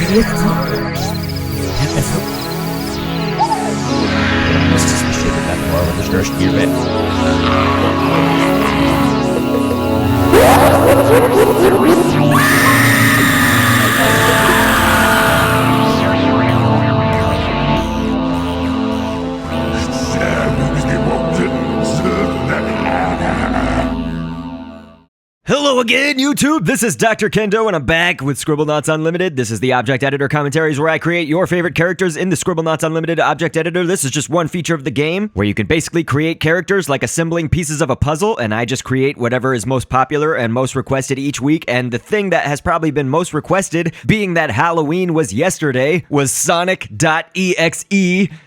Müsstest bestimmt in deinem Ohr unterstützt hier mit. Hello again, YouTube! This is Dr. Kendo, and I'm back with Scribblenauts Unlimited. This is the Object Editor commentaries where I create your favorite characters in the Scribblenauts Unlimited Object Editor. This is just one feature of the game where you can basically create characters like assembling pieces of a puzzle, and I just create whatever is most popular and most requested each week. And the thing that has probably been most requested, being that Halloween was yesterday, was Sonic.exe.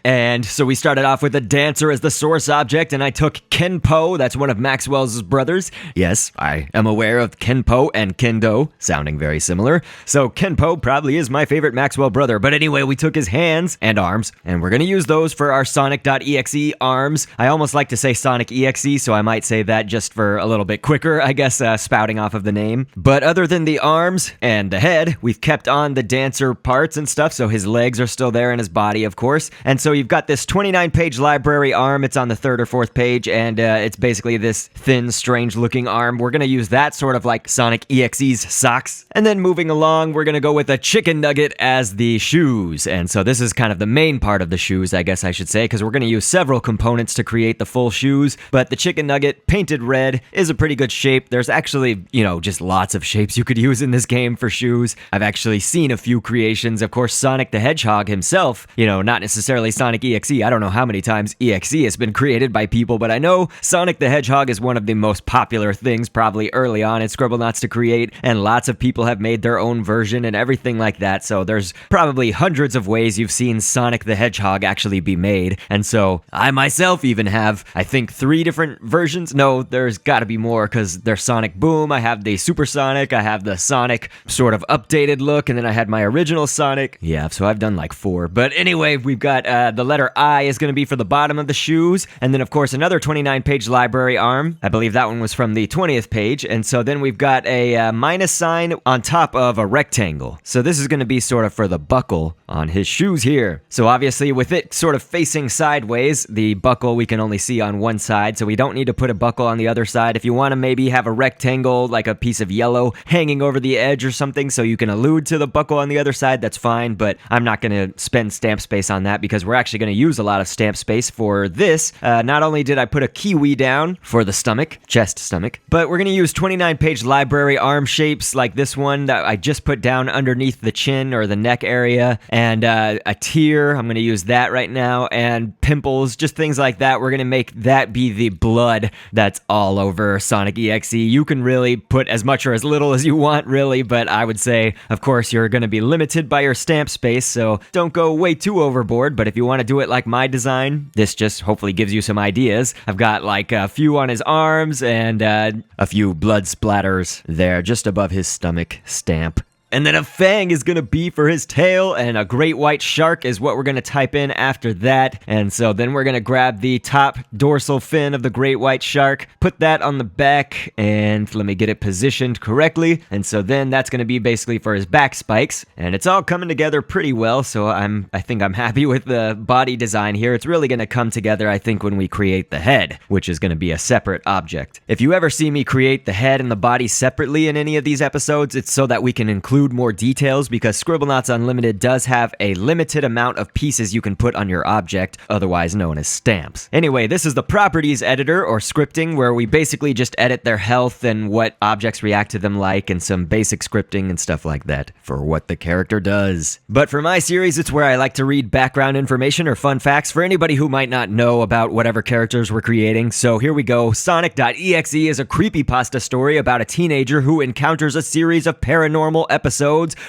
And so we started off with a dancer as the source object, and I took Kenpo, that's one of Maxwell's brothers. Yes, I am aware of Kenpo and Kendo, sounding very similar. So Kenpo probably is my favorite Maxwell brother. But anyway, we took his hands and arms, and we're going to use those for our Sonic.exe arms. I almost like to say Sonic.exe, so I might say that just for a little bit quicker, I guess, spouting off of the name. But other than the arms and the head, we've kept on the dancer parts and stuff, so his legs are still there and his body, of course. And so you've got this 29-page library arm. It's on the 3rd or 4th page, and it's basically this thin, strange-looking arm. We're going to use that sort of like Sonic.exe's socks. And then moving along, we're going to go with a chicken nugget as the shoes. And so this is kind of the main part of the shoes, I guess I should say, because we're going to use several components to create the full shoes. But the chicken nugget, painted red, is a pretty good shape. There's actually, just lots of shapes you could use in this game for shoes. I've actually seen a few creations. Of course, Sonic the Hedgehog himself, not necessarily Sonic.exe. I don't know how many times EXE has been created by people, but I know Sonic the Hedgehog is one of the most popular things probably early on in Scribblenauts to create, and lots of people have made their own version and everything like that, so there's probably hundreds of ways you've seen Sonic the Hedgehog actually be made. And so I myself even have, I think, 3 different versions. No, there's gotta be more, because there's Sonic Boom, I have the Super Sonic, I have the Sonic sort of updated look, and then I had my original Sonic. Yeah, so I've done like 4. But anyway, we've got the letter I is gonna be for the bottom of the shoes, and then of course another 29-page library arm. I believe that one was from the 20th page, and so then we've got a minus sign on top of a rectangle. So this is going to be sort of for the buckle on his shoes here. So obviously with it sort of facing sideways, the buckle we can only see on one side, so we don't need to put a buckle on the other side. If you want to maybe have a rectangle, like a piece of yellow hanging over the edge or something, so you can allude to the buckle on the other side, that's fine, but I'm not going to spend stamp space on that because we're actually going to use a lot of stamp space for this. Not only did I put a kiwi down for the stomach, chest stomach, but we're going to use 29-page library arm shapes like this one that I just put down underneath the chin or the neck area, and a tear, I'm going to use that right now, and pimples, just things like that. We're going to make that be the blood that's all over Sonic.exe. You can really put as much or as little as you want, really, but I would say, of course, you're going to be limited by your stamp space, so don't go way too overboard. But if you want to do it like my design, this just hopefully gives you some ideas. I've got like a few on his arms and a few blood splatters there just above his stomach stamp. And then a fang is going to be for his tail, and a great white shark is what we're going to type in after that. And so then we're going to grab the top dorsal fin of the great white shark, put that on the back, and let me get it positioned correctly. And so then that's going to be basically for his back spikes, and it's all coming together pretty well, so I think I'm happy with the body design here. It's really going to come together, I think, when we create the head, which is going to be a separate object. If you ever see me create the head and the body separately in any of these episodes, it's so that we can include more details, because Scribblenauts Unlimited does have a limited amount of pieces you can put on your object, otherwise known as stamps. Anyway, this is the properties editor, or scripting, where we basically just edit their health and what objects react to them like, and some basic scripting and stuff like that for what the character does. But for my series, it's where I like to read background information or fun facts for anybody who might not know about whatever characters we're creating. So here we go. Sonic.exe is a creepypasta story about a teenager who encounters a series of paranormal episodes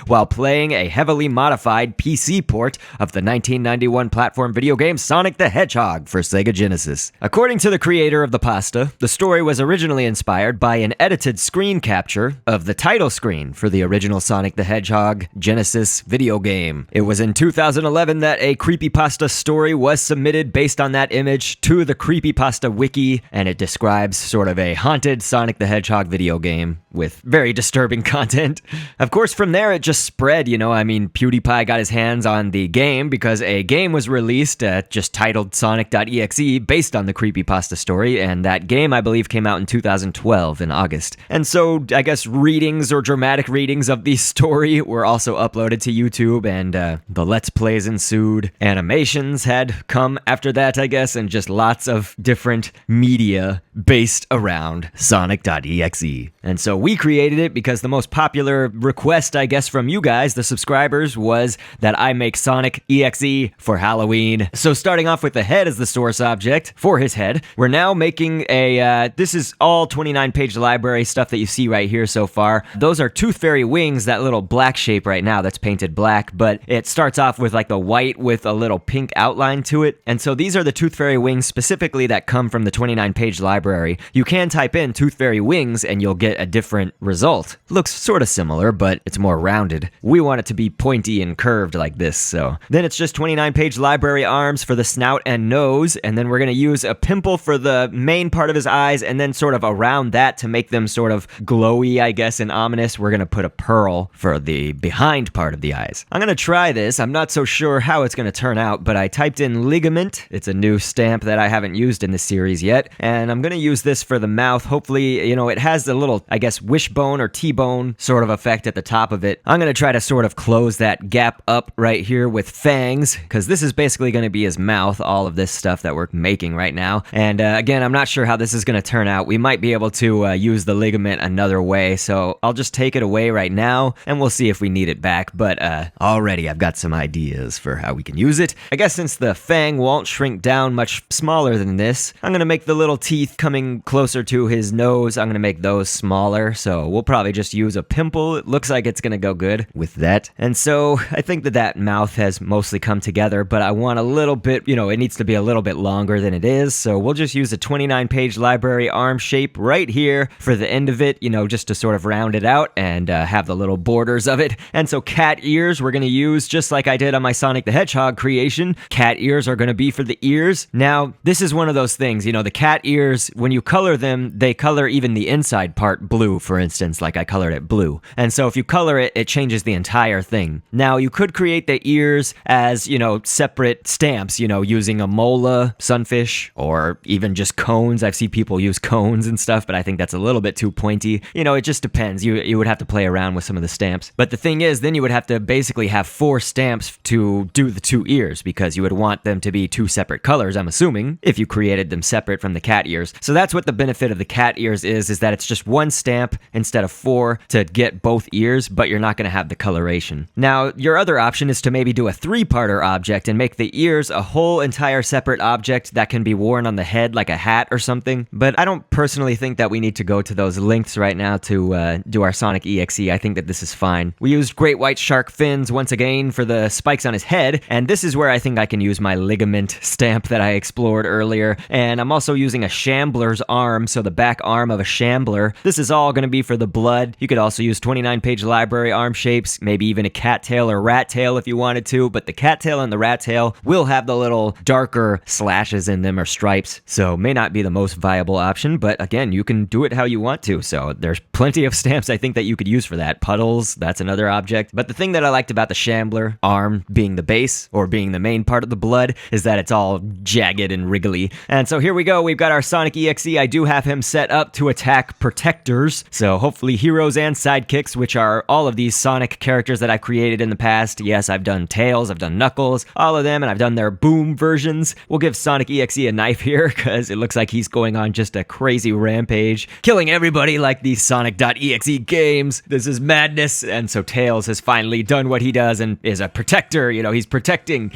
while playing a heavily modified PC port of the 1991 platform video game Sonic the Hedgehog for Sega Genesis. According to the creator of the pasta, the story was originally inspired by an edited screen capture of the title screen for the original Sonic the Hedgehog Genesis video game. It was in 2011 that a creepypasta story was submitted based on that image to the creepypasta wiki, and it describes sort of a haunted Sonic the Hedgehog video game with very disturbing content. Of course, course, from there, it just spread, I mean, PewDiePie got his hands on the game because a game was released just titled Sonic.exe based on the creepypasta story, and that game, I believe, came out in 2012 in August. And so, I guess readings or dramatic readings of the story were also uploaded to YouTube, and the Let's Plays ensued. Animations had come after that, I guess, and just lots of different media based around Sonic.exe. And so we created it because the most popular request, I guess, from you guys, the subscribers, was that I make Sonic.exe for Halloween. So starting off with the head as the source object for his head, we're now making this is all 29-page library stuff that you see right here so far. Those are Tooth Fairy wings, that little black shape right now that's painted black, but it starts off with like the white with a little pink outline to it. And so these are the Tooth Fairy wings specifically that come from the 29-page library. You can type in Tooth Fairy wings and you'll get a different result. Looks sort of similar, but it's more rounded. We want it to be pointy and curved like this, so. Then it's just 29-page library arms for the snout and nose, and then we're gonna use a pimple for the main part of his eyes, and then sort of around that to make them sort of glowy, I guess, and ominous, we're gonna put a pearl for the behind part of the eyes. I'm gonna try this. I'm not so sure how it's gonna turn out, but I typed in ligament. It's a new stamp that I haven't used in this series yet, and I'm gonna use this for the mouth. Hopefully, it has a little, I guess, wishbone or T-bone sort of effect at the top of it. I'm gonna try to sort of close that gap up right here with fangs, because this is basically gonna be his mouth, all of this stuff that we're making right now. And again, I'm not sure how this is gonna turn out. We might be able to use the ligament another way, so I'll just take it away right now, and we'll see if we need it back. But already I've got some ideas for how we can use it. I guess since the fang won't shrink down much smaller than this, I'm gonna make the little teeth coming closer to his nose, I'm gonna make those smaller, so we'll probably just use a pimple. It looks like it's gonna go good with that. And so I think that mouth has mostly come together, but I want a little bit, it needs to be a little bit longer than it is, so we'll just use a 29-page library arm shape right here for the end of it, just to sort of round it out and have the little borders of it. And so cat ears we're gonna use just like I did on my Sonic the Hedgehog creation. Cat ears are gonna be for the ears. Now, this is one of those things, the cat ears, when you color them, they color even the inside part blue, for instance, like I colored it blue. And so if you color it, it changes the entire thing. Now, you could create the ears as, separate stamps, using a mola, sunfish, or even just cones. I've seen people use cones and stuff, but I think that's a little bit too pointy. It just depends. You would have to play around with some of the stamps. But the thing is, then you would have to basically have 4 stamps to do the 2 ears, because you would want them to be 2 separate colors, I'm assuming, if you created them separate from the cat ears. So that's what the benefit of the cat ears is that it's just 1 stamp instead of 4 to get both ears, but you're not going to have the coloration. Now, your other option is to maybe do a 3-parter object and make the ears a whole entire separate object that can be worn on the head like a hat or something, but I don't personally think that we need to go to those lengths right now to do our Sonic.exe. I think that this is fine. We used great white shark fins once again for the spikes on his head, and this is where I think I can use my ligament stamp that I explored earlier, and I'm also using a shambler's arm, so the back arm of a shambler. This is all going to be for the blood. You could also use 29-page library arm shapes, maybe even a cat tail or rat tail if you wanted to, but the cat tail and the rat tail will have the little darker slashes in them or stripes, so may not be the most viable option, but again, you can do it how you want to, so there's plenty of stamps I think that you could use for that. Puddles, that's another object, but the thing that I liked about the shambler arm being the base, or being the main part of the blood, is that it's all jagged and wriggly. And so here we go, we've got our Sonic.exe. I do have him set up to attack protectors, so hopefully heroes and sidekicks, which are all of these Sonic characters that I've created in the past. Yes, I've done Tails, I've done Knuckles, all of them, and I've done their boom versions. We'll give Sonic.exe a knife here, because it looks like he's going on just a crazy rampage, killing everybody like these Sonic.exe games. This is madness. And so Tails has finally done what he does and is a protector, he's protecting.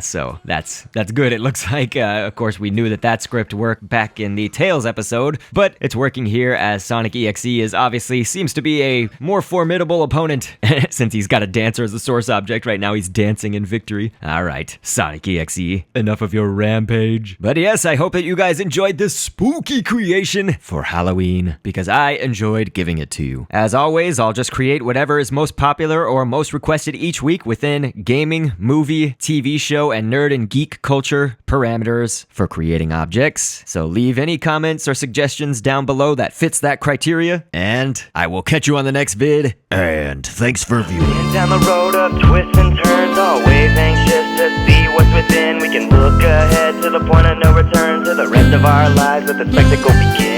So that's good. It looks like, of course, we knew that script worked back in the Tails episode, but it's working here as Sonic.exe seems to be a more formidable opponent since he's got a dancer as the source object. Right now he's dancing in victory. All right, Sonic.exe, enough of your rampage. But yes, I hope that you guys enjoyed this spooky creation for Halloween, because I enjoyed giving it to you. As always, I'll just create whatever is most popular or most requested each week within gaming, movie, TV show, and nerd and geek culture parameters for creating objects. So leave any comments or suggestions down below that fits that criteria, and I will catch you on the next vid. and thanks for viewing. Down the road of twists and turns, always anxious to see what's within. We can look ahead to the point of no return, to the rest of our lives let the spectacle begin.